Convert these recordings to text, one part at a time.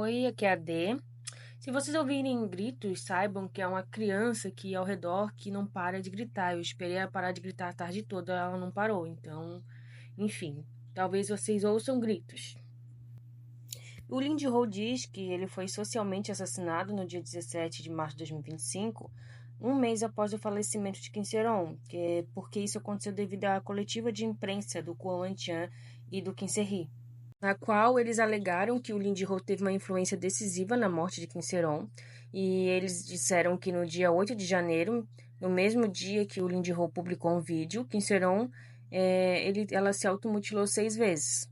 Oi, aqui é a D. Se vocês ouvirem gritos, saibam que é uma criança que ao redor que não para de gritar. Eu esperei ela parar de gritar a tarde toda, ela não parou. Então, enfim, talvez vocês ouçam gritos. O Lindy Ho diz que ele foi socialmente assassinado no dia 17 de março de 2025, um mês após o falecimento de Kim Seon, porque isso aconteceu devido à coletiva de imprensa do Kwon Wan-chan e do Kim Se-hee, na qual eles alegaram que o Lindy Ho teve uma influência decisiva na morte de Kim Seon, e eles disseram que no dia 8 de janeiro, no mesmo dia que o Lindy Ho publicou um vídeo, Kim Seon, ela se automutilou 6 vezes.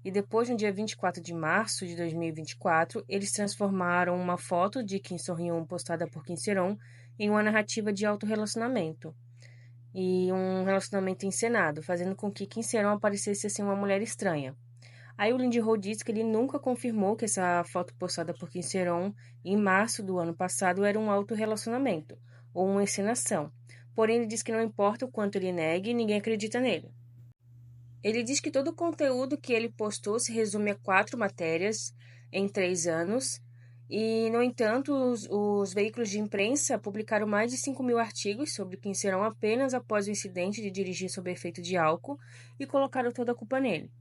E depois, no dia 24 de março de 2024, eles transformaram uma foto de Kim So-hyun postada por Kim Seon em uma narrativa de autorrelacionamento e um relacionamento encenado, fazendo com que Kim Seon aparecesse assim uma mulher estranha. Aí o Lindy Ho disse que ele nunca confirmou que essa foto postada por Kim Seon em março do ano passado era um autorrelacionamento ou uma encenação. Porém, ele diz que não importa o quanto ele negue, ninguém acredita nele. Ele diz que todo o conteúdo que ele postou se resume a 4 matérias em 3 anos, e, no entanto, os veículos de imprensa publicaram mais de 5.000 artigos sobre Kim Seon apenas após o incidente de dirigir sob efeito de álcool e colocaram toda a culpa nele.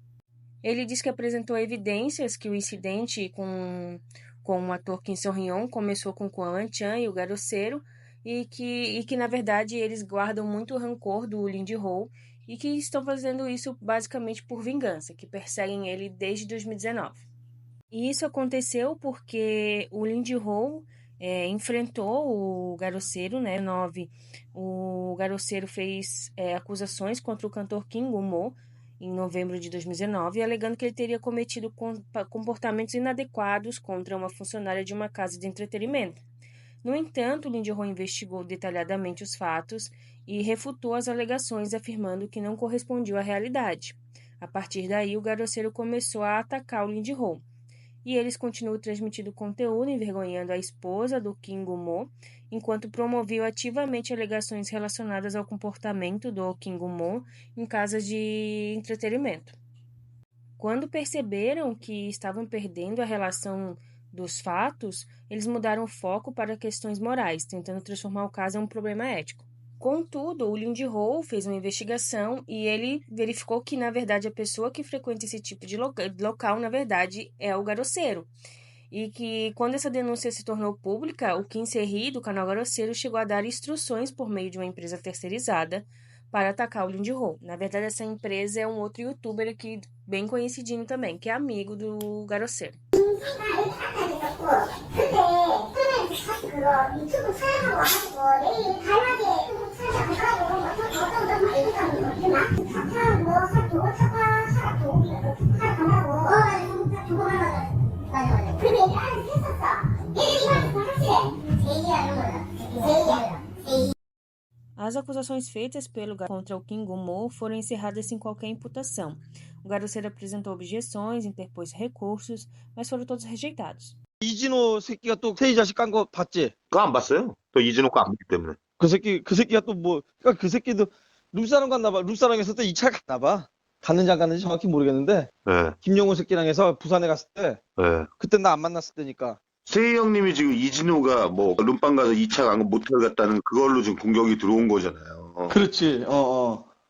Ele diz que apresentou evidências que o incidente com o ator Kim So-hyun começou com Kwon Wan-chan e o Garoceiro, e que, na verdade, eles guardam muito rancor do Lindy Ho e que estão fazendo isso basicamente por vingança, que perseguem ele desde 2019. E isso aconteceu porque o Lindy Ho enfrentou o Garoceiro, né? O Garoceiro fez acusações contra o cantor Kim Gun-mo em novembro de 2019, alegando que ele teria cometido comportamentos inadequados contra uma funcionária de uma casa de entretenimento. No entanto, Lindy Ho investigou detalhadamente os fatos e refutou as alegações, afirmando que não correspondiam à realidade. A partir daí, o Garoceiro começou a atacar o Lindy Ho. E eles continuam transmitindo conteúdo envergonhando a esposa do Kim Gun-mo, enquanto promoviam ativamente alegações relacionadas ao comportamento do Kim Gun-mo em casas de entretenimento. Quando perceberam que estavam perdendo a relação dos fatos, eles mudaram o foco para questões morais, tentando transformar o caso em um problema ético. Contudo, o Lindy Ho fez uma investigação e ele verificou que, na verdade, a pessoa que frequenta esse tipo de local, na verdade, é o Garoceiro. E que, quando essa denúncia se tornou pública, o Kim Se-hee, do canal Garoceiro, chegou a dar instruções por meio de uma empresa terceirizada para atacar o Lindy Ho. Na verdade, essa empresa é um outro youtuber aqui, bem conhecidinho também, que é amigo do Garoceiro. As acusações feitas pelo contra o Kim Gun-mo foram encerradas sem qualquer imputação. O Garoceiro apresentou objeções, interpôs recursos, mas foram todos rejeitados. 이진호 새끼가 또 세이 자식 깐 거 봤지? 그거 안 봤어요. 또 이진호 거 안 보기 때문에. 그 새끼가 또 뭐, 그러니까 그 새끼도 룸사롱 갔나 봐. 룸사롱에서 또 2차 갔나 봐. 갔는지 안 갔는지 정확히 모르겠는데, 예, 김용호 새끼랑 해서 부산에 갔을 때, 예. 그때 나 안 만났을 때니까. 세희 형님이 지금 이진호가 뭐 룸빵 가서 2차 간 거 모텔 갔다는 그걸로 지금 공격이 들어온 거잖아요. 그렇지,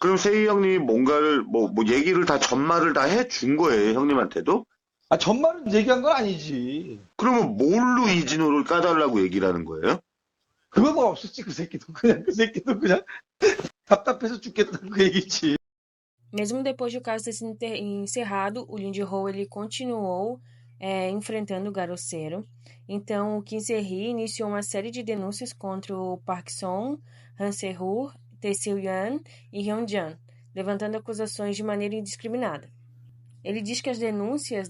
그럼 세희 형님이 뭔가를 뭐 얘기를 다 전말을 다 해준 거예요, 형님한테도? 아, 전말은 얘기한 건 아니지. 그러면 뭘로 이진호를 까달라고 얘기를 하는 거예요? 그건 뭐 없었지, 그 새끼도. 그 새끼도 그냥 답답해서 죽겠다는 그 얘기지. Mesmo depois do caso ter sido encerrado, o Lindy Ho ele continuou enfrentando o Garoceiro. Então, o Kim Se-hee iniciou uma série de denúncias contra o Park Song, Han Se-hoo, Tae Sil-yeon e Hyun-jan, levantando acusações de maneira indiscriminada. Ele diz que as denúncias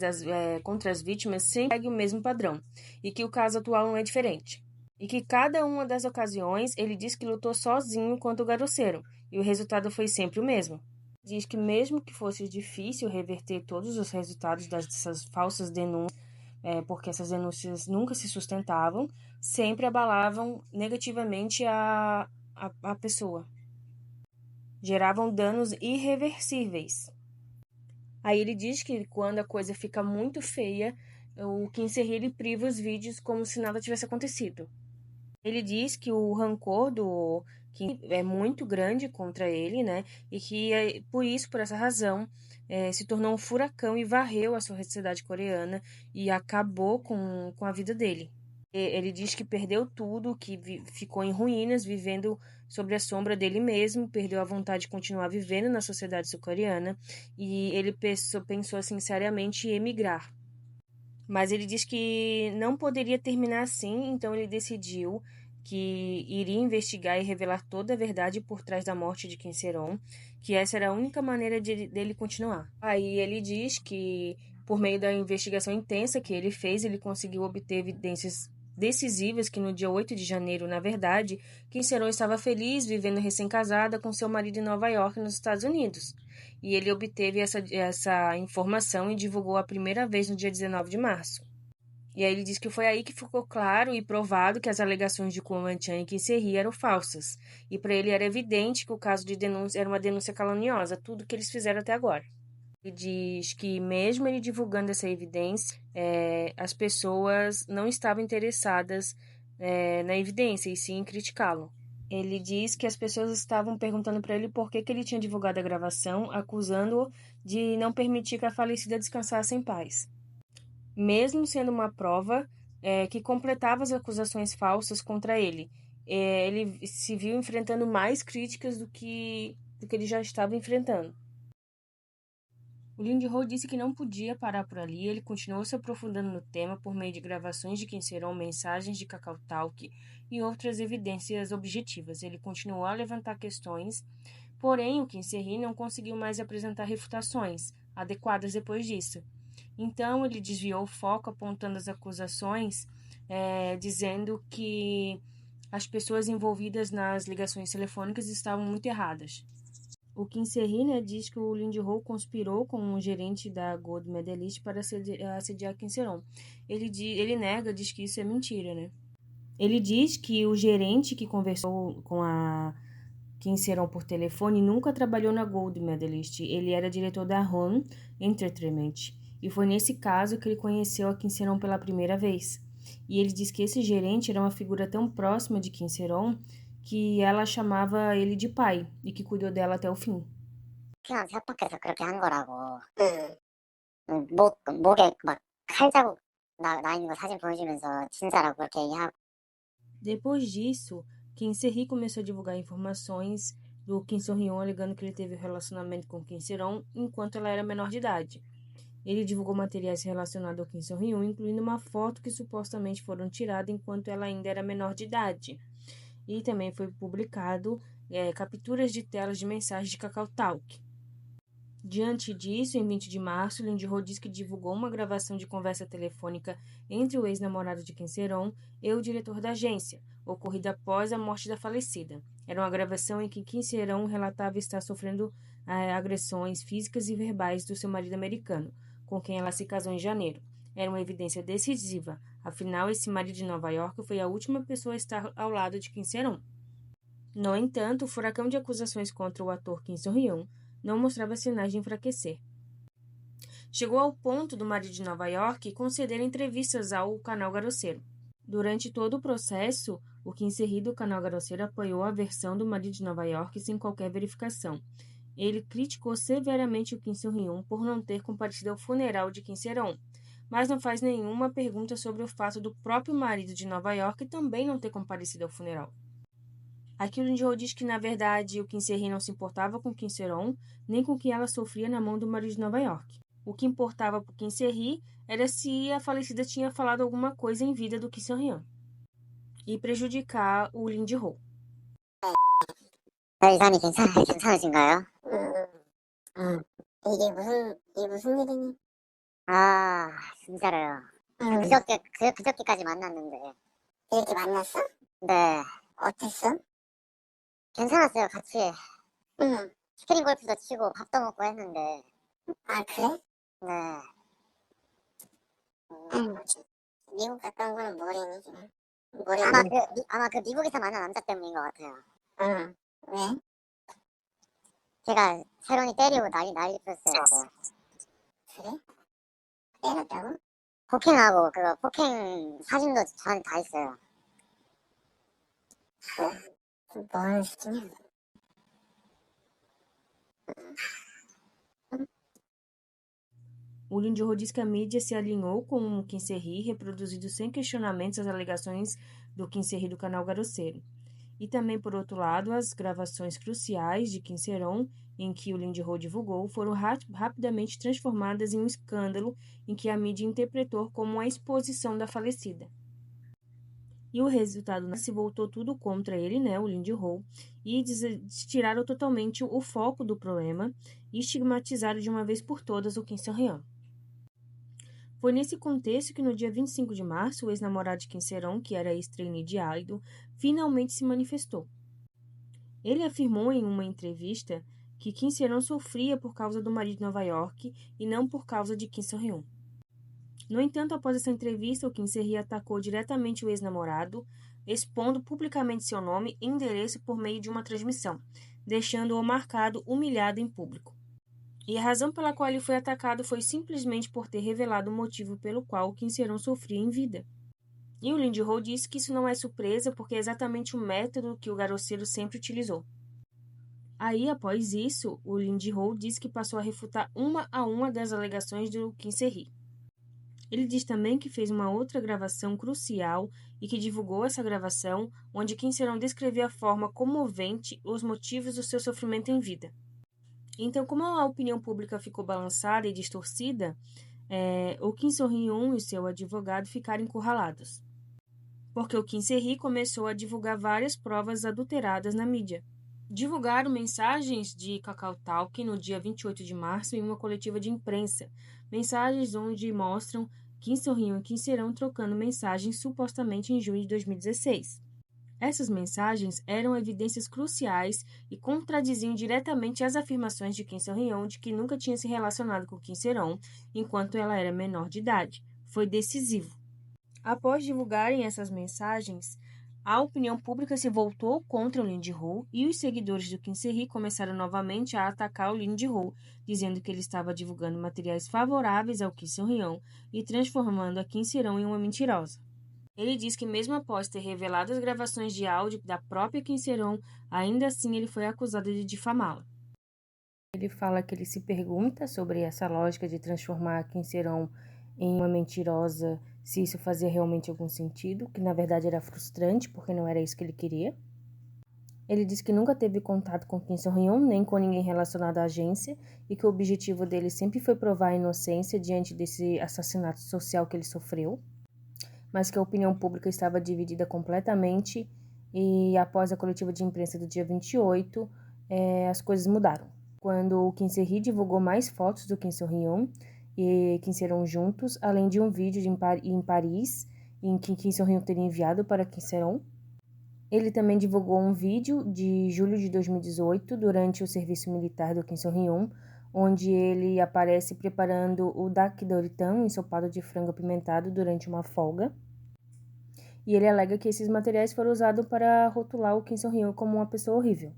contra as vítimas sempre seguem o mesmo padrão e que o caso atual não é diferente. E que cada uma das ocasiões ele diz que lutou sozinho contra o Garoceiro e o resultado foi sempre o mesmo. Diz que mesmo que fosse difícil reverter todos os resultados dessas falsas denúncias, porque essas denúncias nunca se sustentavam, sempre abalavam negativamente a pessoa. Geravam danos irreversíveis. Aí ele diz que quando a coisa fica muito feia, o Kim Se-hee ele priva os vídeos como se nada tivesse acontecido. Ele diz que o rancor do Kim é muito grande contra ele, né? E que por isso, por essa razão, se tornou um furacão e varreu a sociedade coreana e acabou com a vida dele. Ele diz que perdeu tudo, que ficou em ruínas, vivendo sobre a sombra dele mesmo, perdeu a vontade de continuar vivendo na sociedade sul-coreana e ele pensou sinceramente em emigrar. Mas ele diz que não poderia terminar assim, então ele decidiu que iria investigar e revelar toda a verdade por trás da morte de Kim Se-ron, que essa era a única maneira dele continuar. Aí ele diz que, por meio da investigação intensa que ele fez, ele conseguiu obter evidências decisivas que no dia 8 de janeiro, na verdade, Kim Se-ron estava feliz vivendo recém-casada com seu marido em Nova York, nos Estados Unidos. E ele obteve essa informação e divulgou a primeira vez no dia 19 de março. E aí ele diz que foi aí que ficou claro e provado que as alegações de Kwon Chan e Kim Se-hee eram falsas. E para ele era evidente que o caso de denúncia era uma denúncia caluniosa, tudo que eles fizeram até agora. Ele diz que mesmo ele divulgando essa evidência, as pessoas não estavam interessadas na evidência e sim em criticá-lo. Ele diz que as pessoas estavam perguntando para ele por que ele tinha divulgado a gravação, acusando-o de não permitir que a falecida descansasse em paz. Mesmo sendo uma prova que completava as acusações falsas contra ele, ele se viu enfrentando mais críticas do que ele já estava enfrentando. O Lee disse que não podia parar por ali, ele continuou se aprofundando no tema por meio de gravações de Kim Se-ron, mensagens de Kakao Talk e outras evidências objetivas. Ele continuou a levantar questões, porém o Kim Se-hee não conseguiu mais apresentar refutações adequadas depois disso. Então ele desviou o foco apontando as acusações, dizendo que as pessoas envolvidas nas ligações telefônicas estavam muito erradas. O Kim Se-hee, diz que o Lee Ji-ho conspirou com um gerente da Gold Medalist para assediar Kim Se-ron. Ele nega, diz que isso é mentira, né? Ele diz que o gerente que conversou com a Kim Se-ron por telefone nunca trabalhou na Gold Medalist. Ele era diretor da Home Entertainment. E foi nesse caso que ele conheceu a Kim Se-ron pela primeira vez. E ele diz que esse gerente era uma figura tão próxima de Kim Se-ron que ela chamava ele de pai e que cuidou dela até o fim. 그냥 협박해서 그렇게 한 거라고. 목에 막 칼 자국 나 있는 거 사진 보여주면서 진짜라고 그렇게 얘기하고. Depois disso, Kim Se-hee começou a divulgar informações do Kim So-hyun alegando que ele teve relacionamento com Kim Se-ron enquanto ela era menor de idade. Ele divulgou materiais relacionados ao Kim So-hyun, incluindo uma foto que supostamente foram tiradas enquanto ela ainda era menor de idade. E também foi publicado capturas de telas de mensagens de Kakao Talk. Diante disso, em 20 de março, Lee Ji-ho disse que divulgou uma gravação de conversa telefônica entre o ex-namorado de Kim Se-ron e o diretor da agência, ocorrida após a morte da falecida. Era uma gravação em que Kim Se-ron relatava estar sofrendo agressões físicas e verbais do seu marido americano, com quem ela se casou em janeiro. Era uma evidência decisiva, afinal, esse marido de Nova York foi a última pessoa a estar ao lado de Kim Se-ron. No entanto, o furacão de acusações contra o ator Kim So-hyun não mostrava sinais de enfraquecer. Chegou ao ponto do marido de Nova York conceder entrevistas ao canal Grosseiro. Durante todo o processo, o Kim Se-hee do canal Grosseiro apoiou a versão do marido de Nova York sem qualquer verificação. Ele criticou severamente o Kim So-hyun por não ter comparecido ao funeral de Kim Se-ron, mas não faz nenhuma pergunta sobre o fato do próprio marido de Nova York também não ter comparecido ao funeral. Aqui o Lee Ji-ho diz que, na verdade, o Kim Se-hee não se importava com Kim Se-ron, nem com o que ela sofria na mão do marido de Nova York. O que importava para o Kim Se-hee era se a falecida tinha falado alguma coisa em vida do Kim So-hyun e prejudicar o Lee Ji-ho. 이 사람이 괜찮으신가요? 이게 무슨 일이니? 아, 진짜로요. 그저께까지 만났는데. 이렇게 만났어? 네. 어땠어? 괜찮았어요, 같이. 스크린 골프도 치고 밥도 먹고 했는데. 아, 그래? 네. 미국 갔다 온 거는 뭐래니, 지금? 아마 그 미국에서 만난 남자 때문인 것 같아요. 왜? 제가 새론이 때리고 난리 났었어요. 그래? 때렸다고? 폭행하고 그 폭행 사진도 저한테 다 있어요. 뭐 하는 시점이야? O Lindy Ho diz que a mídia se alinhou com o Kim Ser-hee, reproduzindo sem questionamentos as alegações do Kim Ser-hee do canal Garoceiro. E também, por outro lado, as gravações cruciais de Kim Ser-on, em que o Lindy Ho divulgou, foram rapidamente transformadas em um escândalo em que a mídia interpretou como a exposição da falecida. E o resultado se voltou tudo contra ele, né, o Lindy Ho, e tiraram totalmente o foco do problema e estigmatizaram de uma vez por todas o Kim Seon-hyun. Foi nesse contexto que no dia 25 de março, o ex-namorado de Kim Ser-on, que era ex-trainee de idol, finalmente se manifestou. Ele afirmou em uma entrevista que Kim Ser-on sofria por causa do marido de Nova York e não por causa de Kim Seon-hyun. No entanto, após essa entrevista, o Kim Ser-hee atacou diretamente o ex-namorado, expondo publicamente seu nome e endereço por meio de uma transmissão, deixando-o marcado, humilhado em público. E a razão pela qual ele foi atacado foi simplesmente por ter revelado o motivo pelo qual o Kim Ser-on sofria em vida. E o Lindy Ho disse que isso não é surpresa porque é exatamente o método que o Garoceiro sempre utilizou. Aí, após isso, o Lindy Ho disse que passou a refutar uma a uma das alegações do Kim Ser-hee. Ele diz também que fez uma outra gravação crucial e que divulgou essa gravação, onde Kim Ser-on descreveu a forma comovente os motivos do seu sofrimento em vida. Então, como a opinião pública ficou balançada e distorcida, o Kim Seon-hyun e seu advogado ficaram encurralados. Porque o Kim Ser-hee começou a divulgar várias provas adulteradas na mídia. Divulgaram mensagens de Kakao Talk no dia 28 de março em uma coletiva de imprensa. Mensagens onde mostram Kim Seon-hyun e Kim Ser-on trocando mensagens supostamente em junho de 2016. Essas mensagens eram evidências cruciais e contradiziam diretamente as afirmações de Kim Seon-hyun de que nunca tinha se relacionado com Kim Ser-on enquanto ela era menor de idade. Foi decisivo. Após divulgarem essas mensagens, a opinião pública se voltou contra o Lindy Ho e os seguidores do Kim Ser-hee começaram novamente a atacar o Lindy Ho, dizendo que ele estava divulgando materiais favoráveis ao Kim Seon-hyun e transformando a Kim Ser-on em uma mentirosa. Ele diz que mesmo após ter revelado as gravações de áudio da própria Kim Ser-on, ainda assim ele foi acusado de difamá-la. Ele fala que ele se pergunta sobre essa lógica de transformar a Kim Ser-on em uma mentirosa, se isso fazia realmente algum sentido, que na verdade era frustrante, porque não era isso que ele queria. Ele diz que nunca teve contato com Kim Seon-hyun, nem com ninguém relacionado à agência, e que o objetivo dele sempre foi provar a inocência diante desse assassinato social que ele sofreu, mas que a opinião pública estava dividida completamente e após a coletiva de imprensa do dia 28, as coisas mudaram. Quando o Kim Ser-hee divulgou mais fotos do Kim Seon-hyun e Kim Ser-on juntos, além de um vídeo em Paris, em que Kim Seon-hyun teria enviado para Kim Ser-on. Ele também divulgou um vídeo de julho de 2018, durante o serviço militar do Kim Seon-hyun, onde ele aparece preparando o dak doritang, um ensopado de frango apimentado, durante uma folga. E ele alega que esses materiais foram usados para rotular o Kim Seon-hyun como uma pessoa horrível.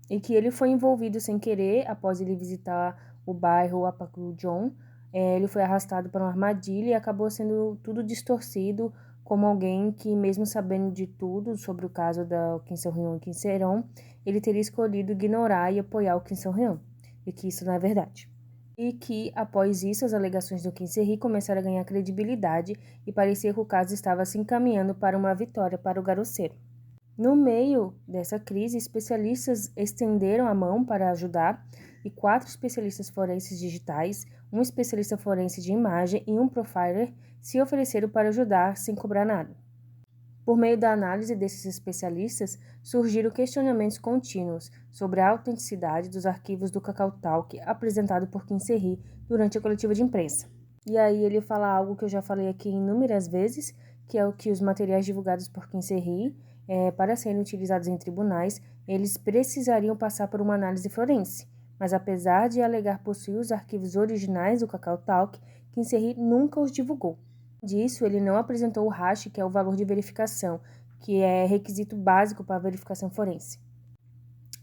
E que ele foi envolvido sem querer, após ele visitar o bairro Apgujeong. Ele foi arrastado para uma armadilha e acabou sendo tudo distorcido como alguém que, mesmo sabendo de tudo sobre o caso da Kim Seon-hyun e Kim Ser-on, ele teria escolhido ignorar e apoiar o Kim Seon-hyun, e que isso não é verdade. E que, após isso, as alegações do Kim Ser-hee começaram a ganhar credibilidade e parecia que o caso estava se encaminhando para uma vitória para o Garoceiro. No meio dessa crise, especialistas estenderam a mão para ajudar e 4 especialistas forenses digitais, um especialista forense de imagem e um profiler se ofereceram para ajudar sem cobrar nada. Por meio da análise desses especialistas, surgiram questionamentos contínuos sobre a autenticidade dos arquivos do Kakao Talk apresentado por Kim Ser-hee durante a coletiva de imprensa. E aí ele fala algo que eu já falei aqui inúmeras vezes, que é o que os materiais divulgados por Kim Ser-hee, para serem utilizados em tribunais, eles precisariam passar por uma análise forense. Mas apesar de alegar possuir os arquivos originais do Kakao Talk, Kim Ser-hee nunca os divulgou. Disso, ele não apresentou o hash, que é o valor de verificação, que é requisito básico para a verificação forense.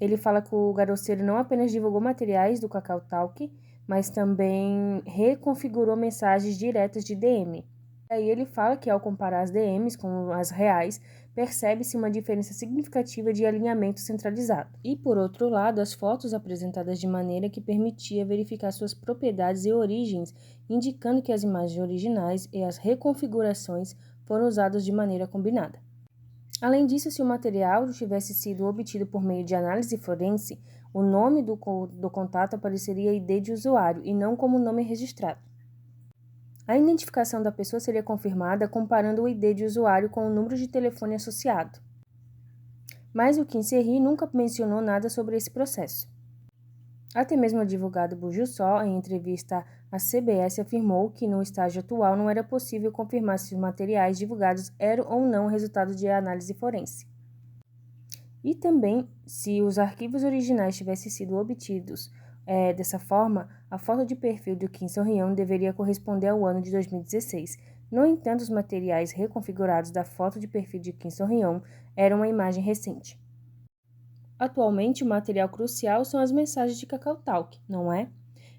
Ele fala que o Garoceiro não apenas divulgou materiais do Kakao Talk, mas também reconfigurou mensagens diretas de DM. Aí ele fala que ao comparar as DMs com as reais, percebe-se uma diferença significativa de alinhamento centralizado. E, por outro lado, as fotos apresentadas de maneira que permitia verificar suas propriedades e origens, indicando que as imagens originais e as reconfigurações foram usadas de maneira combinada. Além disso, se o material tivesse sido obtido por meio de análise forense, o nome do contato apareceria ID de usuário e não como nome registrado. A identificação da pessoa seria confirmada comparando o ID de usuário com o número de telefone associado. Mas o Kim Se-hee nunca mencionou nada sobre esse processo. Até mesmo o advogado Buju-seo, em entrevista à CBS, afirmou que no estágio atual não era possível confirmar se os materiais divulgados eram ou não resultado de análise forense. E também, se os arquivos originais tivessem sido obtidos dessa forma, a foto de perfil do Kim So-hyun deveria corresponder ao ano de 2016. No entanto, os materiais reconfigurados da foto de perfil de Kim So-hyun eram uma imagem recente. Atualmente, o material crucial são as mensagens de KakaoTalk, não é?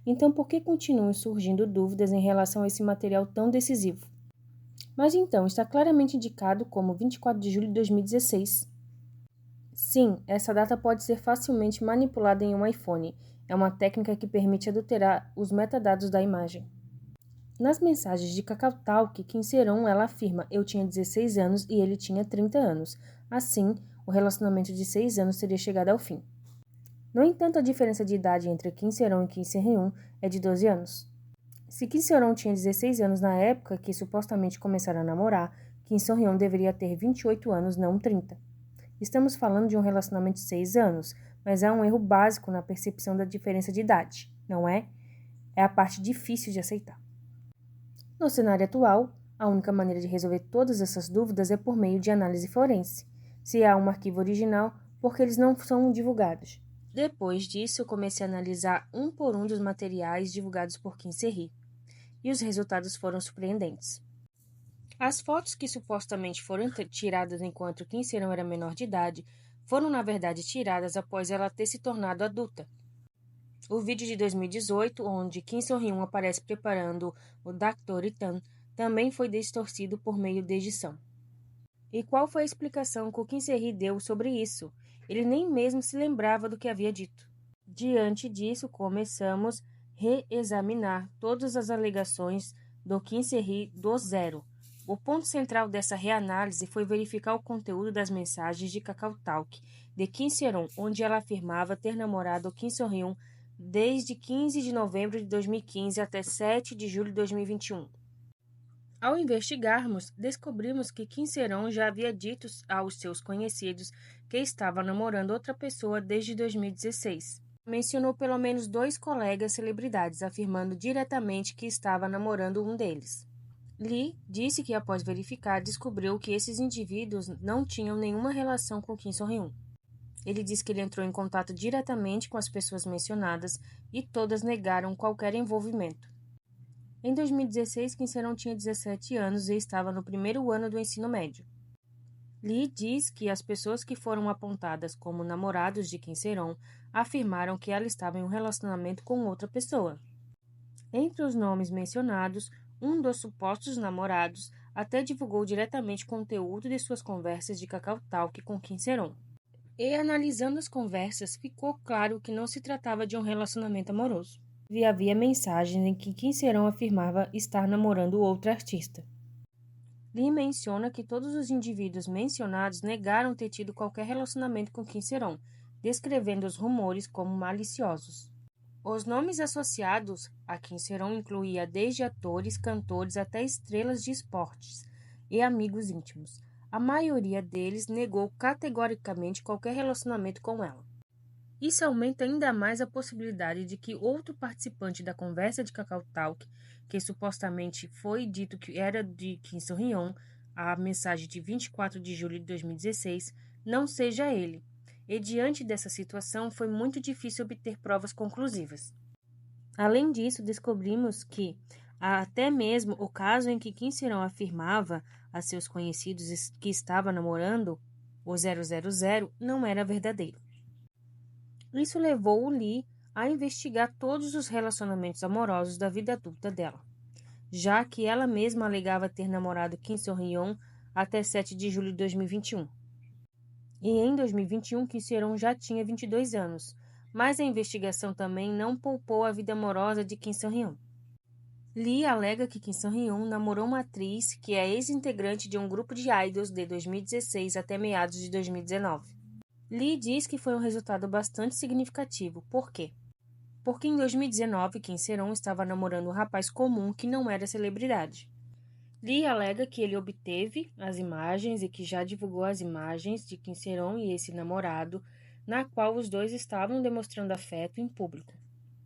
Então, por que continuam surgindo dúvidas em relação a esse material tão decisivo? Mas então, está claramente indicado como 24 de julho de 2016. Sim, essa data pode ser facilmente manipulada em um iPhone. É uma técnica que permite adulterar os metadados da imagem. Nas mensagens de KakaoTalk, Kim Se-hyun, ela afirma: eu tinha 16 anos e ele tinha 30 anos. Assim, o relacionamento de 6 anos teria chegado ao fim. No entanto, a diferença de idade entre Kim Se-hyun e Kim Se-hyun é de 12 anos. Se Kim Se-hyun tinha 16 anos na época que supostamente começaram a namorar, Kim So-hyun deveria ter 28 anos, não 30. Estamos falando de um relacionamento de 6 anos, mas há um erro básico na percepção da diferença de idade, não é? É a parte difícil de aceitar. No cenário atual, a única maneira de resolver todas essas dúvidas é por meio de análise forense. Se há um arquivo original, por que eles não são divulgados? Depois disso, eu comecei a analisar um por um dos materiais divulgados por Kim Se-hee, e os resultados foram surpreendentes. As fotos que supostamente foram tiradas enquanto Kim Se-hyun era menor de idade foram, na verdade, tiradas após ela ter se tornado adulta. O vídeo de 2018, onde Kim So-hyun aparece preparando o Dakdori-tan, também foi distorcido por meio de edição. E qual foi a explicação que o Kim Se-hee deu sobre isso? Ele nem mesmo se lembrava do que havia dito. Diante disso, começamos a reexaminar todas as alegações do Kim Se-hee do zero. O ponto central dessa reanálise foi verificar o conteúdo das mensagens de KakaoTalk de Kim Se-hyun, onde ela afirmava ter namorado Kim So-hyun desde 15 de novembro de 2015 até 7 de julho de 2021. Ao investigarmos, descobrimos que Kim Se-hyun já havia dito aos seus conhecidos que estava namorando outra pessoa desde 2016. Mencionou pelo menos 2 colegas celebridades, afirmando diretamente que estava namorando um deles. Lee disse que, após verificar, descobriu que esses indivíduos não tinham nenhuma relação com Kim So-hyun. Ele disse que ele entrou em contato diretamente com as pessoas mencionadas e todas negaram qualquer envolvimento. Em 2016, Kim Se-hyun tinha 17 anos e estava no primeiro ano do ensino médio. Lee diz que as pessoas que foram apontadas como namorados de Kim Se-hyun afirmaram que ela estava em um relacionamento com outra pessoa. Entre os nomes mencionados, um dos supostos namorados até divulgou diretamente conteúdo de suas conversas de KakaoTalk com Kim Se-hyun. E analisando as conversas, ficou claro que não se tratava de um relacionamento amoroso. E havia mensagens em que Kim Se-hyun afirmava estar namorando outra artista. Lee menciona que todos os indivíduos mencionados negaram ter tido qualquer relacionamento com Kim Se-hyun, descrevendo os rumores como maliciosos. Os nomes associados a Kim Se-hyun incluía desde atores, cantores até estrelas de esportes e amigos íntimos. A maioria deles negou categoricamente qualquer relacionamento com ela. Isso aumenta ainda mais a possibilidade de que outro participante da conversa de KakaoTalk, que supostamente foi dito que era de Kim So-hyun, a mensagem de 24 de julho de 2016, não seja ele. E diante dessa situação, foi muito difícil obter provas conclusivas. Além disso, descobrimos que, até mesmo o caso em que Kim Se-hyun afirmava a seus conhecidos que estava namorando o 000 não era verdadeiro. Isso levou o Lee a investigar todos os relacionamentos amorosos da vida adulta dela, já que ela mesma alegava ter namorado Kim Seon-hyun até 7 de julho de 2021. E em 2021, Kim Seon já tinha 22 anos, mas a investigação também não poupou a vida amorosa de Kim Seon-hyun. Lee alega que Kim Seon-hyun namorou uma atriz que é ex-integrante de um grupo de idols de 2016 até meados de 2019. Lee diz que foi um resultado bastante significativo. Por quê? Porque em 2019, Kim Seon estava namorando um rapaz comum que não era celebridade. Lee alega que ele obteve as imagens e que já divulgou as imagens de Kim Seon e esse namorado, na qual os dois estavam demonstrando afeto em público.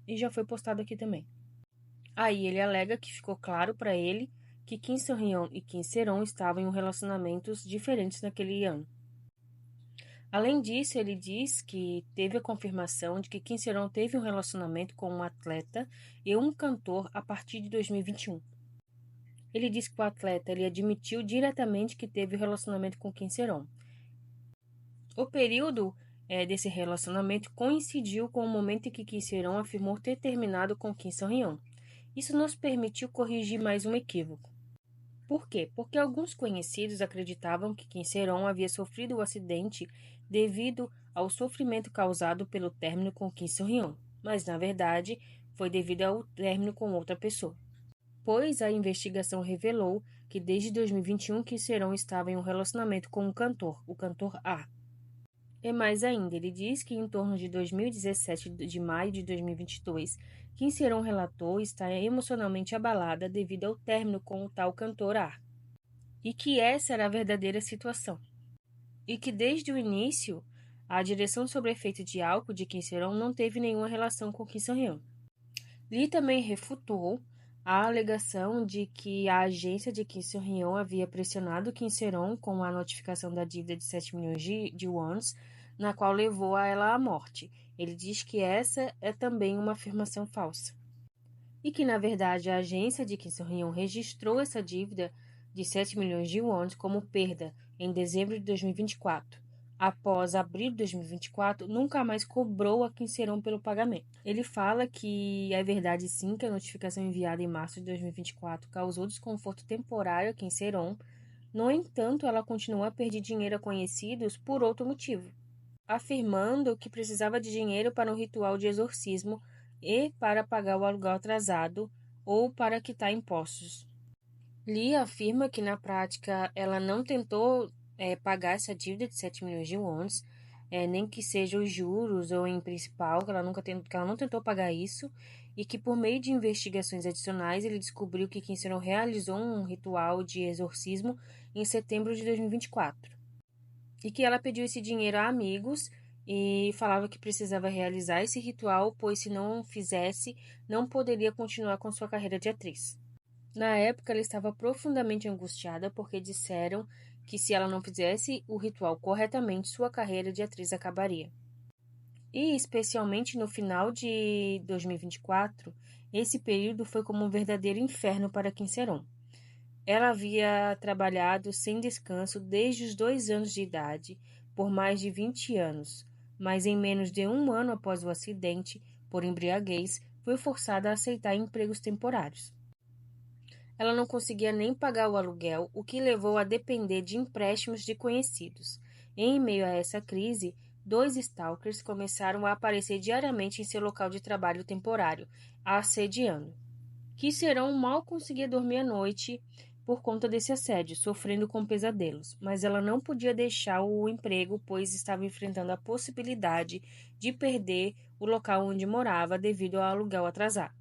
E já foi postado aqui também. Aí ele alega que ficou claro para ele que Kim Seon-hyun e Kim Seon estavam em relacionamentos diferentes naquele ano. Além disso, ele diz que teve a confirmação de que Kim Seon teve um relacionamento com um atleta e um cantor a partir de 2021. Ele diz que o atleta ele admitiu diretamente que teve um relacionamento com Kim Seon. O período desse relacionamento coincidiu com o momento em que Kim Seon afirmou ter terminado com Kim Seon-hyun. Isso nos permitiu corrigir mais um equívoco. Por quê? Porque alguns conhecidos acreditavam que Kim Seon havia sofrido o acidente devido ao sofrimento causado pelo término com Kim Seon-hyun, mas na verdade foi devido ao término com outra pessoa. Pois a investigação revelou que desde 2021 Kim Seon estava em um relacionamento com um cantor, o cantor A. E mais ainda, ele diz que em torno de 2017 de maio de 2022, Kim Seon relatou estar emocionalmente abalada devido ao término com o tal cantor A. E que essa era a verdadeira situação. E que desde o início, a direção sobre efeito de álcool de Kim Seon não teve nenhuma relação com Kim Seon-hyun. Lee também refutou a alegação de que a agência de Kim Seon-hyun havia pressionado Kim Seon com a notificação da dívida de 7 milhões de wons, na qual levou a ela à morte. Ele diz que essa é também uma afirmação falsa. E que, na verdade, a agência de Kim Seon-hyun registrou essa dívida de 7 milhões de wons como perda em dezembro de 2024. Após abril de 2024, nunca mais cobrou a Kim Seon pelo pagamento. Ele fala que é verdade sim que a notificação enviada em março de 2024 causou desconforto temporário a Kim Seon. No entanto, ela continuou a perder dinheiro a conhecidos por outro motivo, afirmando que precisava de dinheiro para um ritual de exorcismo e para pagar o aluguel atrasado ou para quitar impostos. Lee afirma que na prática ela não tentou pagar essa dívida de 7 milhões de wons, nem que seja os juros ou em principal, que ela não tentou pagar isso, e que por meio de investigações adicionais ele descobriu que Kim Seon realizou um ritual de exorcismo em setembro de 2024. E que ela pediu esse dinheiro a amigos e falava que precisava realizar esse ritual, pois se não fizesse, não poderia continuar com sua carreira de atriz. Na época, ela estava profundamente angustiada porque disseram que se ela não fizesse o ritual corretamente, sua carreira de atriz acabaria. E, especialmente no final de 2024, esse período foi como um verdadeiro inferno para Kim Seon. Ela havia trabalhado sem descanso desde os 2 anos de idade, por mais de 20 anos, mas em menos de 1 ano após o acidente, por embriaguez, foi forçada a aceitar empregos temporários. Ela não conseguia nem pagar o aluguel, o que levou a depender de empréstimos de conhecidos. Em meio a essa crise, 2 stalkers começaram a aparecer diariamente em seu local de trabalho temporário, a assediando. Kim Seon mal conseguia dormir à noite por conta desse assédio, sofrendo com pesadelos, mas ela não podia deixar o emprego, pois estava enfrentando a possibilidade de perder o local onde morava devido ao aluguel atrasado.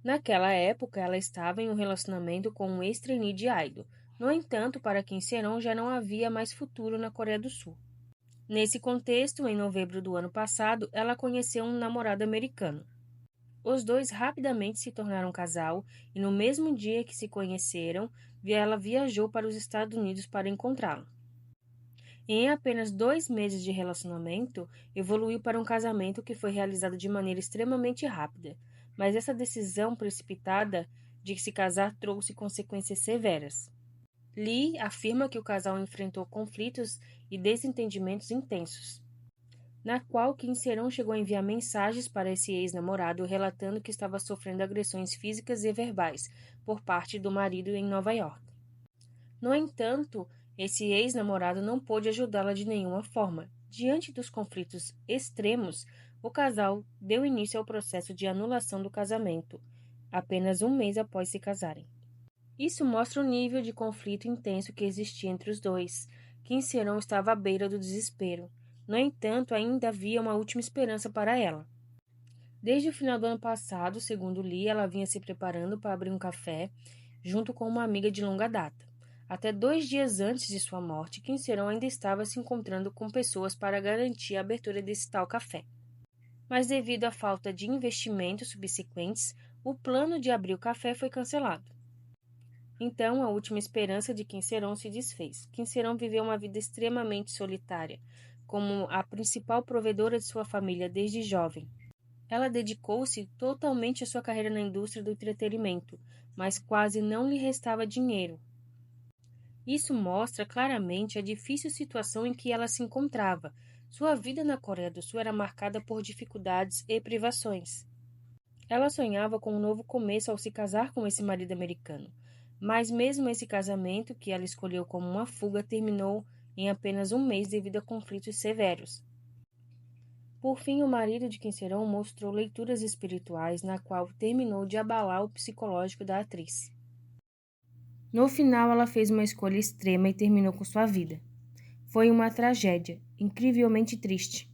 Naquela época, ela estava em um relacionamento com um ex-trainee de idol. No entanto, para Kim Seon já não havia mais futuro na Coreia do Sul. Nesse contexto, em novembro do ano passado, ela conheceu um namorado americano. Os dois rapidamente se tornaram um casal e no mesmo dia que se conheceram, ela viajou para os Estados Unidos para encontrá-lo. Em apenas 2 meses de relacionamento, evoluiu para um casamento que foi realizado de maneira extremamente rápida. Mas essa decisão precipitada de se casar trouxe consequências severas. Lee afirma que o casal enfrentou conflitos e desentendimentos intensos. na qual Quincerón chegou a enviar mensagens para esse ex-namorado relatando que estava sofrendo agressões físicas e verbais por parte do marido em Nova York. No entanto, esse ex-namorado não pôde ajudá-la de nenhuma forma. Diante dos conflitos extremos, o casal deu início ao processo de anulação do casamento, apenas um mês após se casarem. Isso mostra o nível de conflito intenso que existia entre os dois. Quincerón estava à beira do desespero. No entanto, ainda havia uma última esperança para ela. Desde o final do ano passado, segundo Lee, ela vinha se preparando para abrir um café junto com uma amiga de longa data. Até 2 dias antes de sua morte, Quincerón ainda estava se encontrando com pessoas para garantir a abertura desse tal café. Mas devido à falta de investimentos subsequentes, o plano de abrir o café foi cancelado. Então, a última esperança de Quincerón se desfez. Quincerón viveu uma vida extremamente solitária, como a principal provedora de sua família desde jovem. Ela dedicou-se totalmente à sua carreira na indústria do entretenimento, mas quase não lhe restava dinheiro. Isso mostra claramente a difícil situação em que ela se encontrava. Sua vida na Coreia do Sul era marcada por dificuldades e privações. Ela sonhava com um novo começo ao se casar com esse marido americano, mas mesmo esse casamento, que ela escolheu como uma fuga, terminou em apenas um mês devido a conflitos severos. Por fim, o marido de Quincerón mostrou leituras espirituais na qual terminou de abalar o psicológico da atriz. No final, ela fez uma escolha extrema e terminou com sua vida. Foi uma tragédia, incrivelmente triste.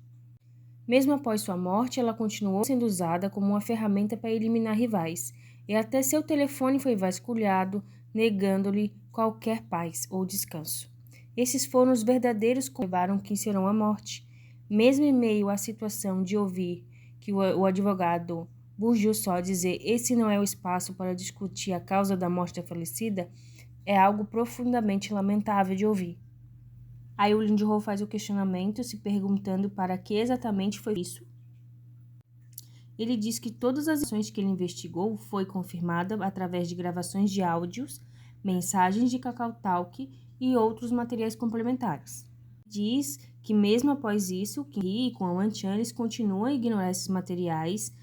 Mesmo após sua morte, ela continuou sendo usada como uma ferramenta para eliminar rivais, e até seu telefone foi vasculhado, negando-lhe qualquer paz ou descanso. Esses foram os verdadeiros que levaram Quincerón à morte. Mesmo em meio à situação de ouvir que o advogado Burju só dizer esse não é o espaço para discutir a causa da morte da falecida, é algo profundamente lamentável de ouvir. Aí o Lindro faz o questionamento, se perguntando para que exatamente foi isso. Ele diz que todas as ações que ele investigou foi confirmada através de gravações de áudios, mensagens de KakaoTalk e outros materiais complementares. Diz que mesmo após isso, Lee e Kwon Wan-chan eles continuam a ignorar esses materiais,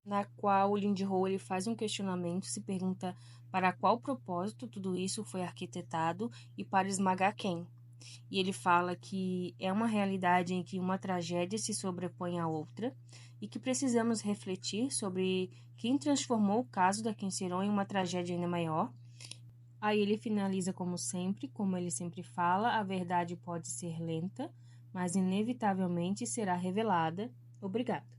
na qual o Lindro ele faz um questionamento, se pergunta para qual propósito tudo isso foi arquitetado e para esmagar quem. E ele fala que é uma realidade em que uma tragédia se sobrepõe à outra e que precisamos refletir sobre quem transformou o caso da Quincerón em uma tragédia ainda maior. Aí ele finaliza como sempre, como ele sempre fala, a verdade pode ser lenta, mas inevitavelmente será revelada. Obrigada.